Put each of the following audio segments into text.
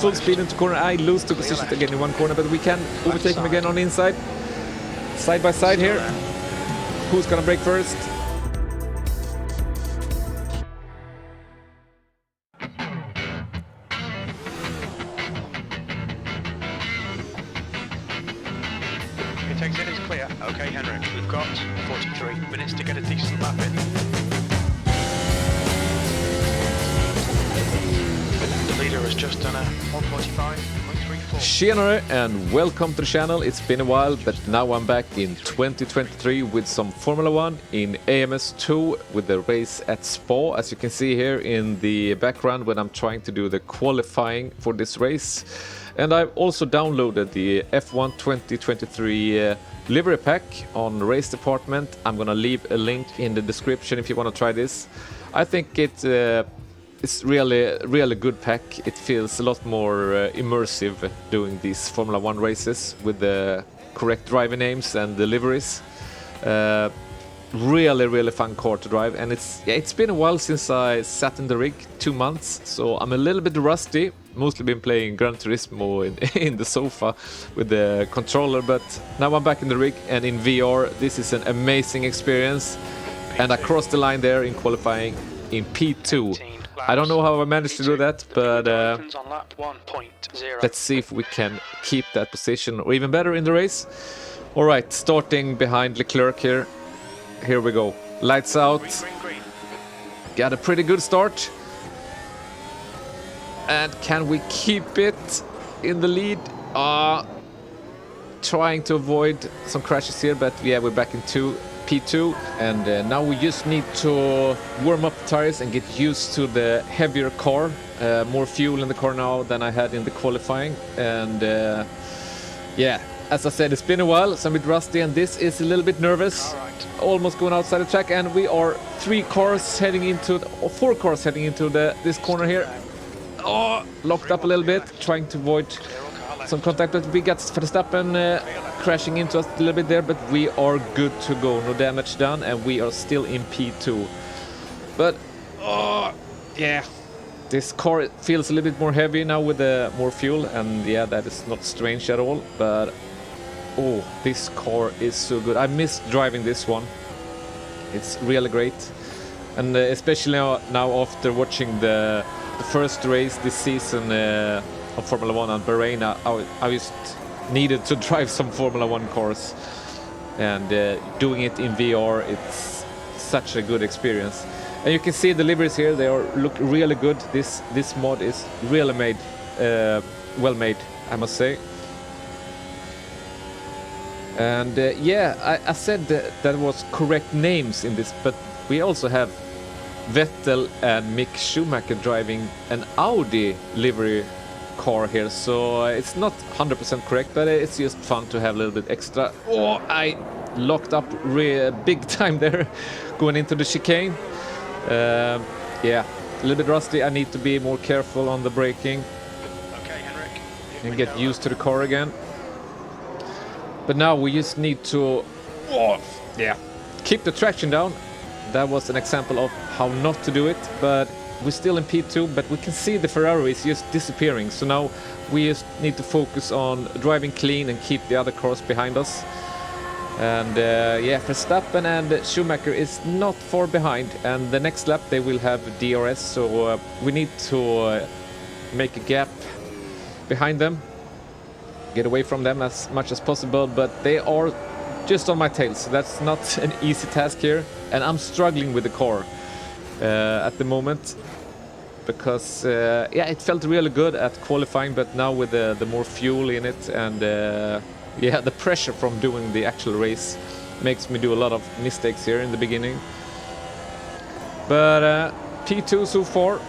full speed into corner. I lose two positions again in one corner, but we can overtake him again on the inside. Side by side here. Who's gonna brake first? It takes it is clear. Okay, Henrik, we've got 43 minutes to get a decent lap in. The leader has just done a 1:45.34. Tjenare and welcome to the channel. It's been a while, but now I'm back in 2023 with some Formula 1 in AMS2 with the race at Spa, as you can see here in the background when I'm trying to do the qualifying for this race. And I've also downloaded the F1 2023 livery pack on Race Department. I'm gonna leave a link in the description if you want to try this. I think it's really good pack. It feels a lot more immersive doing these Formula 1 races with the correct driver names and the liveries. Really fun car to drive, and it's been a while since I sat in the rig, 2 months, so I'm a little bit rusty. Mostly been playing Gran Turismo in the sofa with the controller, but now I'm back in the rig and in VR. This is an amazing experience, and I crossed the line there in qualifying in P2. I don't know how I managed to do that, but let's see if we can keep that position or even better in the race. All right, starting behind Leclerc here. Here we go. Lights out. Got a pretty good start. And can we keep it in the lead? Trying to avoid some crashes here, but yeah, we're back into P2. And now we just need to warm up the tires and get used to the heavier car. More fuel in the car now than I had in the qualifying. And yeah, as I said, it's been a while, so I'm a bit rusty, and this is a little bit nervous. Almost going outside the track, and we are 4 cars heading into this corner here. Locked up a little bit, trying to avoid some contact, but we got Verstappen crashing into us a little bit there, but we are good to go. No damage done, and we are still in P2. But yeah, this car feels a little bit more heavy now with more fuel, and yeah, that is not strange at all. But this car is so good. I miss driving this one. It's really great, and especially now after watching the first race this season of Formula 1 on Bahrain, I just needed to drive some Formula 1 cars, and doing it in VR, it's such a good experience. And you can see the liveries here, they look really good. This mod is really made, well made, I must say. And yeah, I said that was correct names in this, but we also have Vettel and Mick Schumacher driving an Audi livery car here, so it's not 100% correct, but it's just fun to have a little bit extra. I locked up big time there going into the chicane. Yeah, a little bit rusty. I need to be more careful on the braking. Okay, Henrik, and get used to the car again. But now we just need to keep the traction down. That was an example of how not to do it, but we're still in P2, but we can see the Ferrari is just disappearing. So now we just need to focus on driving clean and keep the other cars behind us. And yeah, Verstappen and Schumacher is not far behind, and the next lap they will have DRS, so we need to make a gap behind them, get away from them as much as possible, but they are just on my tail, so that's not an easy task here, and I'm struggling with the car at the moment, because yeah, it felt really good at qualifying, but now with the more fuel in it, and yeah, the pressure from doing the actual race makes me do a lot of mistakes here in the beginning. But P2 so far.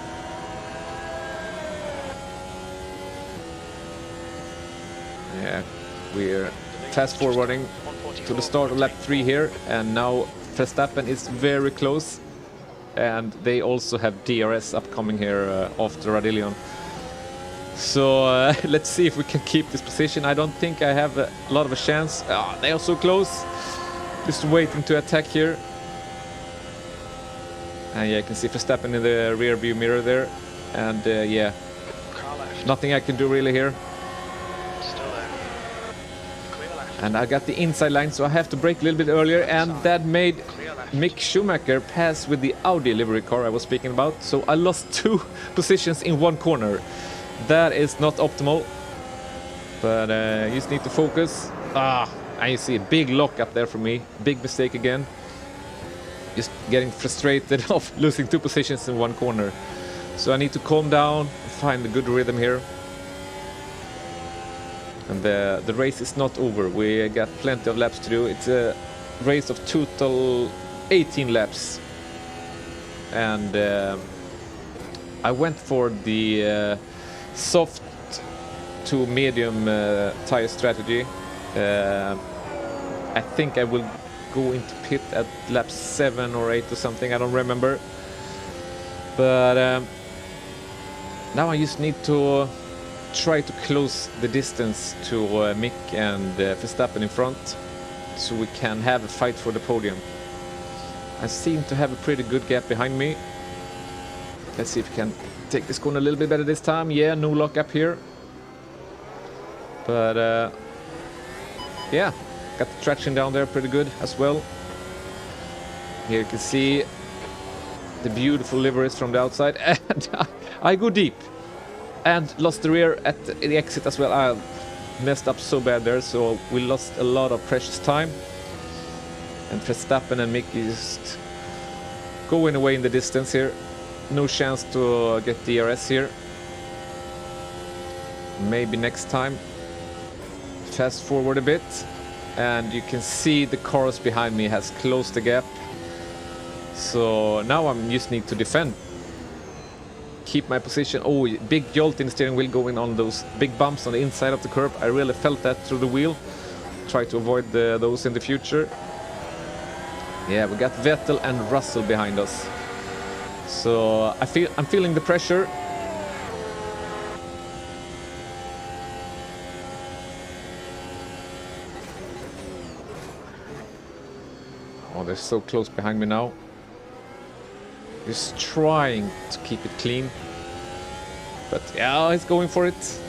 Yeah, we're fast forwarding to the start of lap 3 here, and now Verstappen is very close, and they also have DRS upcoming here after Radillion. So let's see if we can keep this position. I don't think I have a lot of a chance. They are so close. Just waiting to attack here. And yeah, you can see Verstappen in the rear view mirror there. And yeah, Nothing I can do really here. Still there. Clear left. And I got the inside line, so I have to brake a little bit earlier, and that made Clear left. Mick Schumacher pass with the Audi livery car I was speaking about. So I lost 2 positions in one corner. That is not optimal. But you just need to focus. And you see a big lock up there for me. Big mistake again. Just getting frustrated of losing 2 positions in one corner. So I need to calm down, find a good rhythm here. And the race is not over. We got plenty of laps to do. It's a race of total 18 laps. And I went for the soft to medium tire strategy. I think I will go into pit at lap 7 or 8 or something, I don't remember. But now I just need to try to close the distance to Mick and Verstappen in front, so we can have a fight for the podium. I seem to have a pretty good gap behind me. Let's see if we can take this corner a little bit better this time. Yeah, no lock up here. But yeah, got the traction down there pretty good as well. Here you can see the beautiful liveries from the outside, and I go deep and lost the rear at the exit as well. I messed up so bad there, so we lost a lot of precious time. And Verstappen and Mick is going away in the distance here. No chance to get DRS here. Maybe next time. Fast forward a bit, and you can see the cars behind me has closed the gap. So now I just need to defend. Keep my position. Oh, big jolt in the steering wheel going on those big bumps on the inside of the curb. I really felt that through the wheel. Try to avoid those in the future. Yeah, we got Vettel and Russell behind us. So I'm feeling the pressure. Oh, they're so close behind me now. Just trying to keep it clean. But yeah, he's going for it.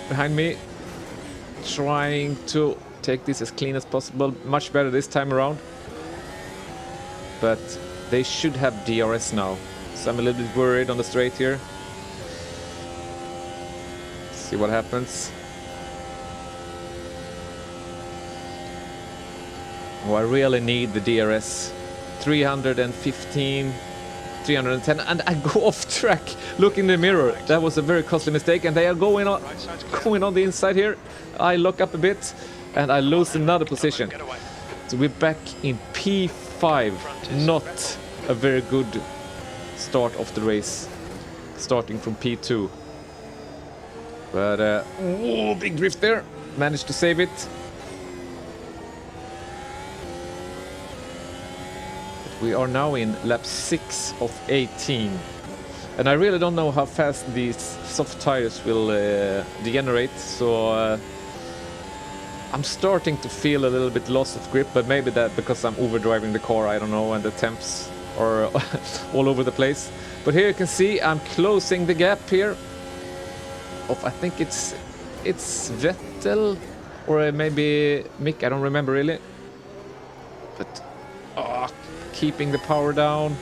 Behind me. Trying to take this as clean as possible. Much better this time around. But they should have DRS now. So I'm a little bit worried on the straight here. Let's see what happens. Oh, I really need the DRS. 315, 310, and I go off track. Look in the mirror. That was a very costly mistake, and they are going on the inside here. I lock up a bit, and I lose another position. So we're back in P5. Not a very good start of the race, starting from P2. But oh, big drift there. Managed to save it. We are now in lap 6 of 18. And I really don't know how fast these soft tires will degenerate. So I'm starting to feel a little bit loss of grip, but maybe that because I'm overdriving the car, I don't know, and the temps are all over the place. But here you can see I'm closing the gap here of, I think it's Vettel or maybe Mick, I don't remember really. But keeping the power down.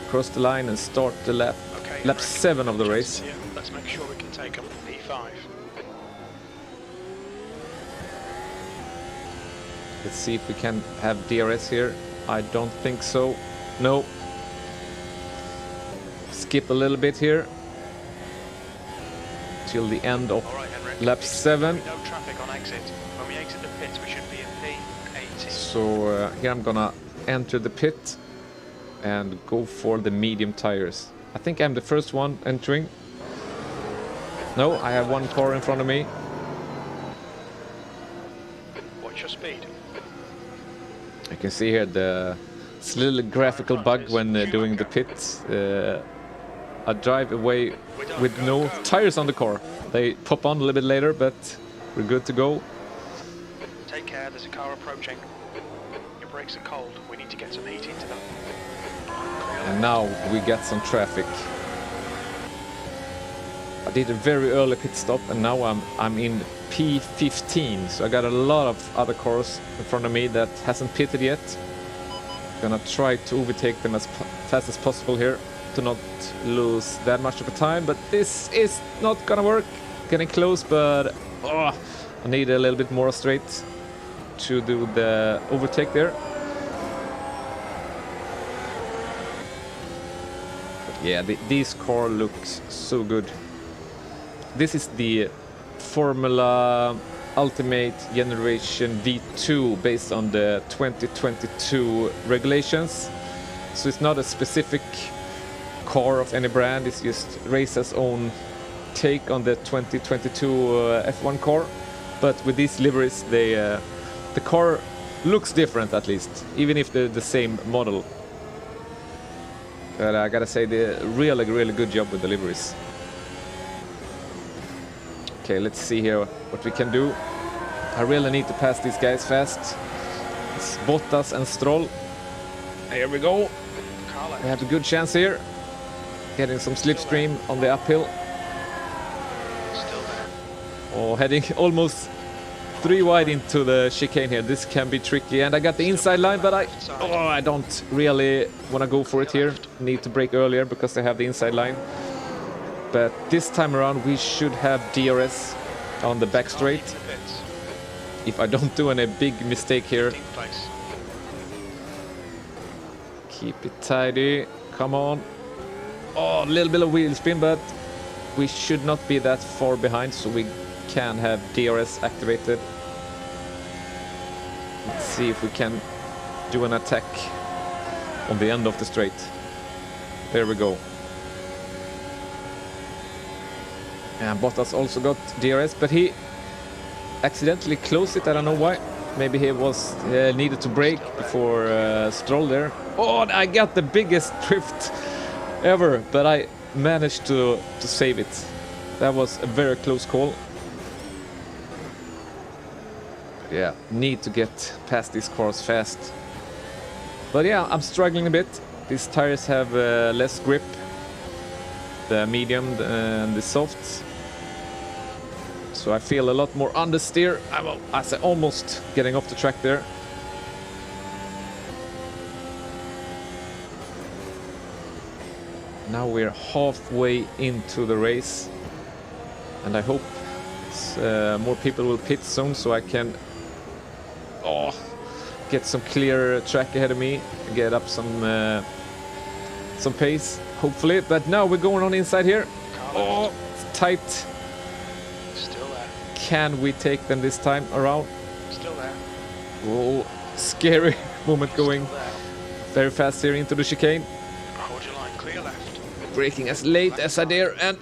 Cross the line and start the lap. Okay, lap 7 of the race. Here. Let's make sure we can take up P5. Let's see if we can have DRS here. I don't think so. No. Skip a little bit here. Till the end of lap 7. No traffic on exit. When we exit the pits, we should be in P18. So here I'm gonna enter the pit and go for the medium tires. I think I'm the first one entering. No, I have one car in front of me. What's your speed? You can see here this little graphical bug when doing the pits. I drive away with no tires on the car. They pop on a little bit later, but we're good to go. Take care, there's a car approaching. Your brakes are cold. We need to get some heat into them. And now we get some traffic. I did a very early pit stop, and now I'm in P15, so I got a lot of other cars in front of me that hasn't pitted yet. Gonna try to overtake them as fast as possible here to not lose that much of a time, but this is not gonna work. Getting close, but I need a little bit more straight to do the overtake there. But yeah, this car looks so good. This is the Formula Ultimate Generation V2 based on the 2022 regulations. So it's not a specific car of any brand, it's just Racer's own take on the 2022 F1 car. But with these liveries, the car looks different at least, even if they're the same model. But I gotta say, they really good job with the liveries. Okay, let's see here what we can do. I really need to pass these guys fast. It's Bottas and Stroll. Here we go. We have a good chance here. Getting some slipstream on the uphill. Oh, heading almost 3 wide into the chicane here. This can be tricky. And I got the inside line, but I don't really want to go for it here. Need to brake earlier because I have the inside line. But this time around we should have DRS on the back straight. If I don't do any big mistake here. Keep it tidy. Come on. Oh, a little bit of wheel spin, but we should not be that far behind, so we can have DRS activated. Let's see if we can do an attack on the end of the straight. There we go. And Bottas also got DRS, but he accidentally closed it. I don't know why. Maybe he was needed to brake before Stroll there. Oh, I got the biggest drift ever, but I managed to save it. That was a very close call. Yeah, need to get past these cars fast. But yeah, I'm struggling a bit. These tires have less grip. The medium and the softs. So I feel a lot more understeer. I'm almost getting off the track there. Now we're halfway into the race. And I hope more people will pit soon so I can get some clear track ahead of me. Get up some pace, hopefully. But now we're going on inside here. Oh, it's tight. Still there. Can we take them this time around? Still there. Oh, scary moment going very fast here into the chicane. Hold your line, clear left. Braking as late as I dare, and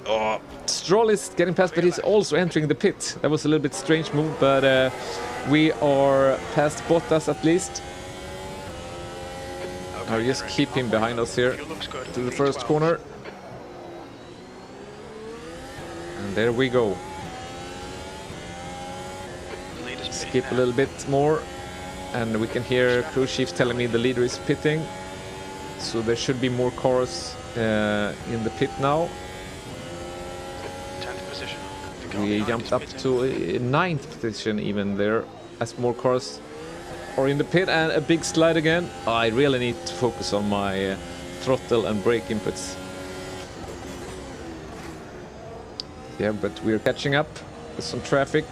Stroll is getting past, but he's also entering the pit. That was a little bit strange move, but we are past Bottas at least. I'll just keep him behind us here to the first corner. And there we go. Skip a little bit more. And we can hear crew chief telling me the leader is pitting. So there should be more cars in the pit now. 10th position. We jumped up to 9th position even there as more cars are in the pit, and a big slide again. I really need to focus on my throttle and brake inputs. Yeah, but we're catching up with some traffic.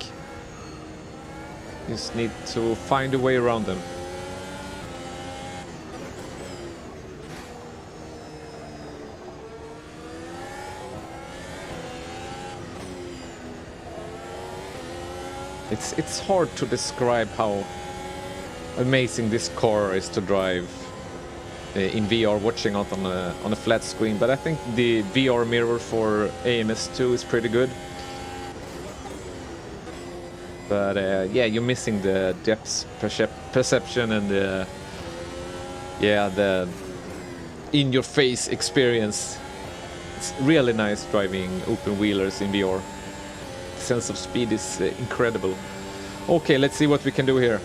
Just need to find a way around them. It's hard to describe how amazing this car is to drive in VR, watching out on a flat screen. But I think the VR mirror for AMS2 is pretty good. But yeah, you're missing the depth perception and the in-your-face experience. It's really nice driving open wheelers in VR. The sense of speed is incredible. Okay, let's see what we can do here.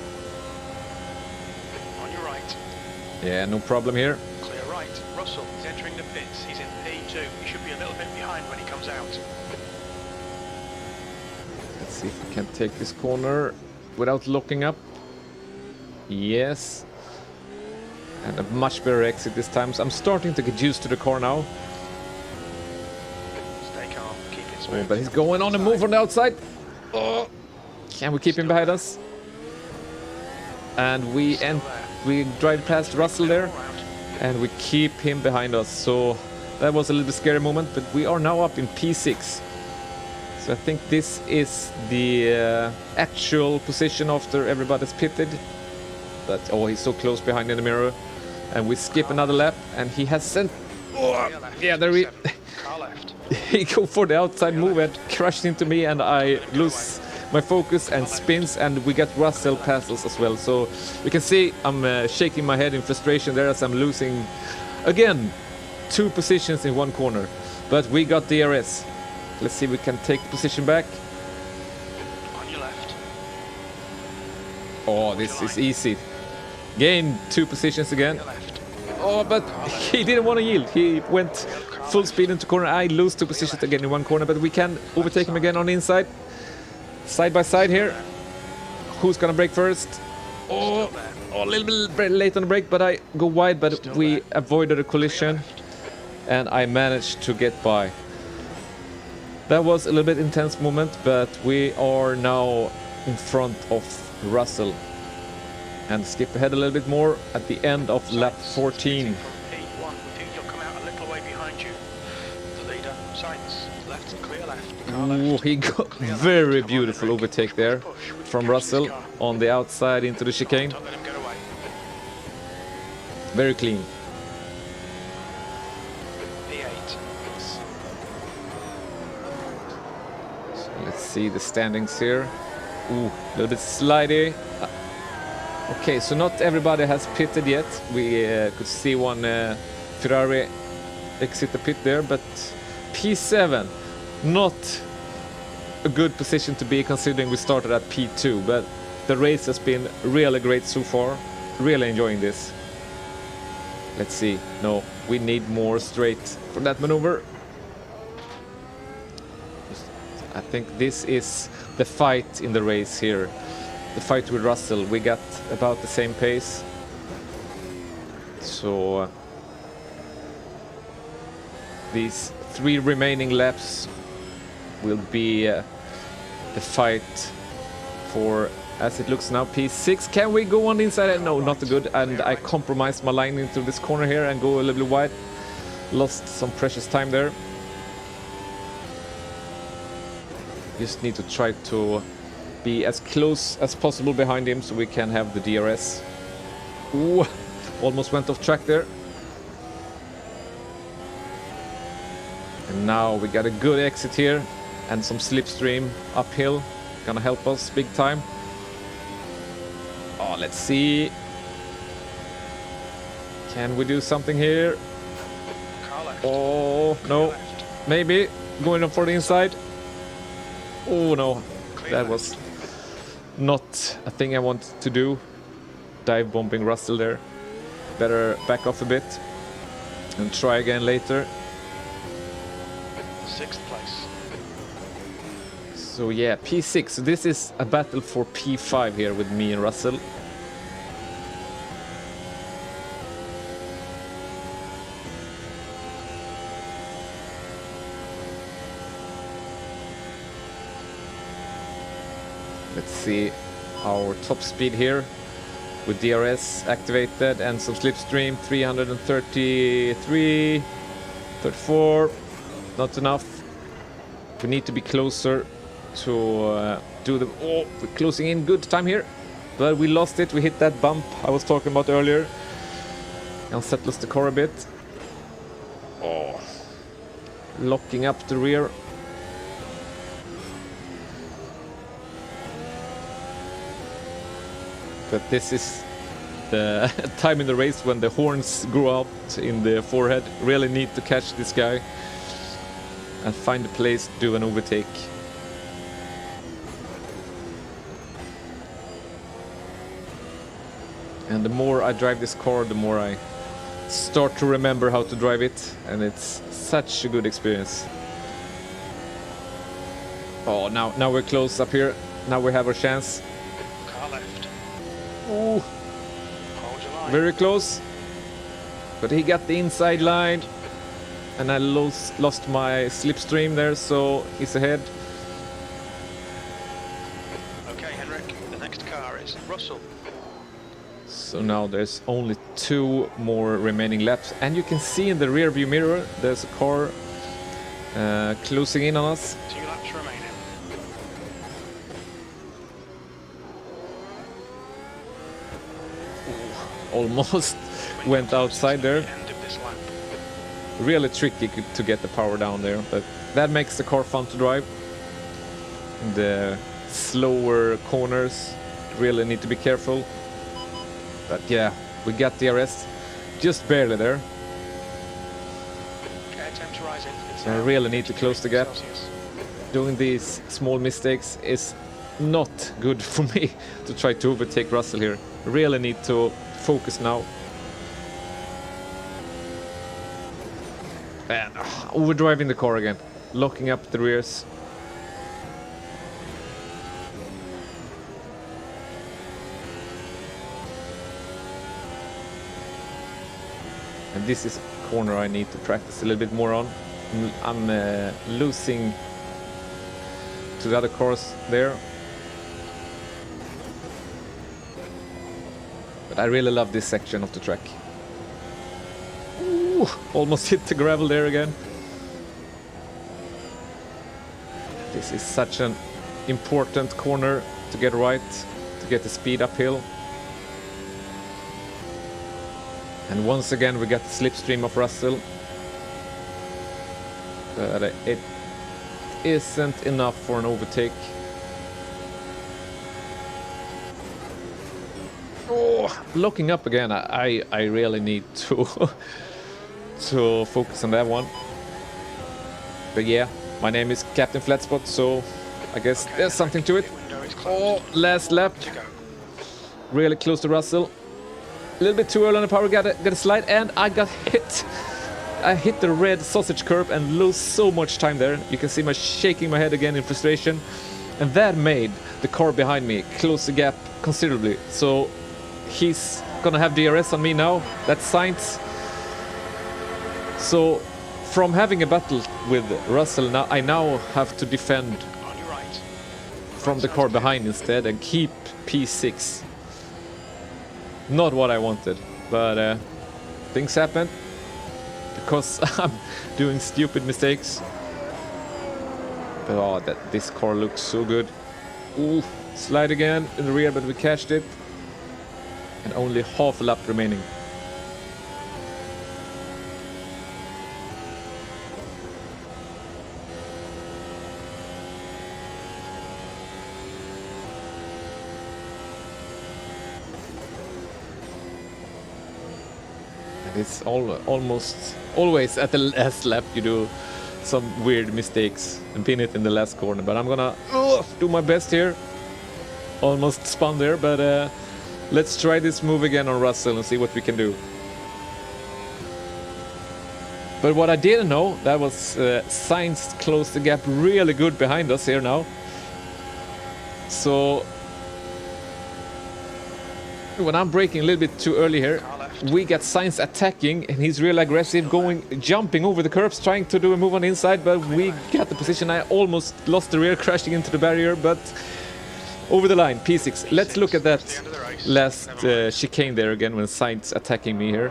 On your right. Yeah, no problem here. Clear right. Russell is entering the pits. He's in P2. He should be a little bit behind when he comes out. See if we can take this corner without locking up. Yes. And a much better exit this time. So I'm starting to get used to the car now. Stay calm, keep it smooth. Oh, but he's going on a move on the outside. Oh, can we keep him behind us? And we drive past Russell there, and we keep him behind us. So that was a little bit scary moment, but we are now up in P6. So I think this is the actual position after everybody's pitted. But oh, he's so close behind in the mirror, and we skip another lap, and he has sent. Oh, yeah, there we. He go for the outside move and crashed into me, and I lose my focus and spins, and we get Russell past us as well. So you can see I'm shaking my head in frustration there as I'm losing again 2 positions in one corner. But we got DRS. Let's see if we can take the position back. On your left. Oh, this is easy. Gain 2 positions again. Oh, but he didn't want to yield. He went full speed into corner. I lose 2 positions again in one corner, but we can overtake him again on the inside. Side by side here. Who's gonna brake first? Oh, a little bit late on the brake, but I go wide, but we avoided a collision, and I managed to get by. That was a little bit intense moment, but we are now in front of Russell. And skip ahead a little bit more at the end of lap 14. P1, you'll come out a little way behind you. The leader, sights, left, clear left. Ooh, he got very beautiful overtake there from Russell on the outside into the chicane. Don't let him get away. Very clean. P8. So let's see the standings here. Ooh, a little bit slidey. Okay, so not everybody has pitted yet. We could see one Ferrari exit the pit there, but P7, not a good position to be considering we started at P2, but the race has been really great so far. Really enjoying this. Let's see. No, we need more straight for that maneuver. I think this is the fight in the race here. The fight with Russell. We got about the same pace. So these 3 remaining laps will be the fight for, as it looks now, P6. Can we go on the inside? No, not good. And I compromised my line into this corner here and go a little bit wide. Lost some precious time there. Just need to try to be as close as possible behind him so we can have the DRS. Ooh, almost went off track there. And now we got a good exit here and some slipstream uphill. Gonna help us big time. Oh, let's see. Can we do something here? Oh, no. Maybe. Going up for the inside. Oh, no. That was not a thing I wanted to do. Dive bombing Russell there. Better back off a bit and try again later. 6th place. So yeah, P6. So this is a battle for P5 here with me and Russell. Let's see our top speed here with DRS activated and some slipstream. 333, 34, not enough. We need to be closer to do the... Oh, we're closing in good time here, but we lost it. We hit that bump I was talking about earlier. Unsettles the car a bit. Oh, locking up the rear. But this is the time in the race when the horns grow out in the forehead. Really need to catch this guy and find a place to do an overtake. And the more I drive this car, the more I start to remember how to drive it, and it's such a good experience. Oh, now we're close up here. Now we have our chance. Car left. Ooh, Hold your line. very close. But he got the inside line. And I lost my slipstream there, so he's ahead. Okay, Henrik. The next car is Russell. So now there's only 2 more remaining laps. And you can see in the rear view mirror, there's a car closing in on us. 2 laps remaining. Almost went outside there. End of this lap. Really tricky to get the power down there, but that makes the car fun to drive. The slower corners really need to be careful. But yeah, we got the DRS just barely there. Air temps rising. It's I now really need to close the gap. Celsius. Doing these small mistakes is not good for me to try to overtake Russell here. Really need to focus now. And overdriving the car again, locking up the rears. And this is a corner I need to practice a little bit more on. I'm losing to the other cars there. But I really love this section of the track. Ooh, almost hit the gravel there again. This is such an important corner to get right, to get the speed uphill. And once again we got the slipstream of Russell. But it isn't enough for an overtake. Oh, locking up again. I really need to to focus on that one. But yeah, my name is Captain Flatspot, so I guess there's something to it. Oh, last lap. Really close to Russell. A little bit too early on the power, got a slide, and I got hit. I hit the red sausage curb and lose so much time there. You can see me shaking my head again in frustration. And that made the car behind me close the gap considerably. So he's gonna have DRS on me now. That's Sainz. So from having a battle with Russell, now I now have to defend On your right. from the car behind instead and keep P6. Not what I wanted, but things happen because I'm doing stupid mistakes. But oh, this car looks so good. Ooh, slide again in the rear, but we cashed it. And only half a lap remaining. It's almost always at the last lap you do some weird mistakes and pin it in the last corner. But I'm gonna do my best here. Almost spun there, but let's try this move again on Russell and see what we can do. But what I didn't know, that was Sainz closed the gap really good behind us here now. So when I'm braking a little bit too early here, we got Sainz attacking and he's really aggressive, jumping over the curbs, trying to do a move on the inside, but we got the position. I almost lost the rear, crashing into the barrier, but over the line, P6. Let's look at that last chicane there again when Sainz attacking me here.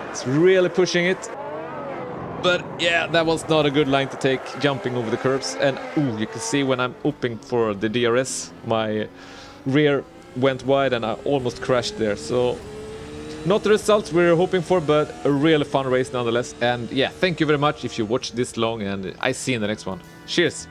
It's really pushing it. But yeah, that was not a good line to take, jumping over the curbs. And ooh, you can see when I'm opening for the DRS, my rear went wide and I almost crashed there. So not the results we were hoping for, but a really fun race nonetheless. And yeah, thank you very much if you watched this long, and I see you in the next one. Cheers!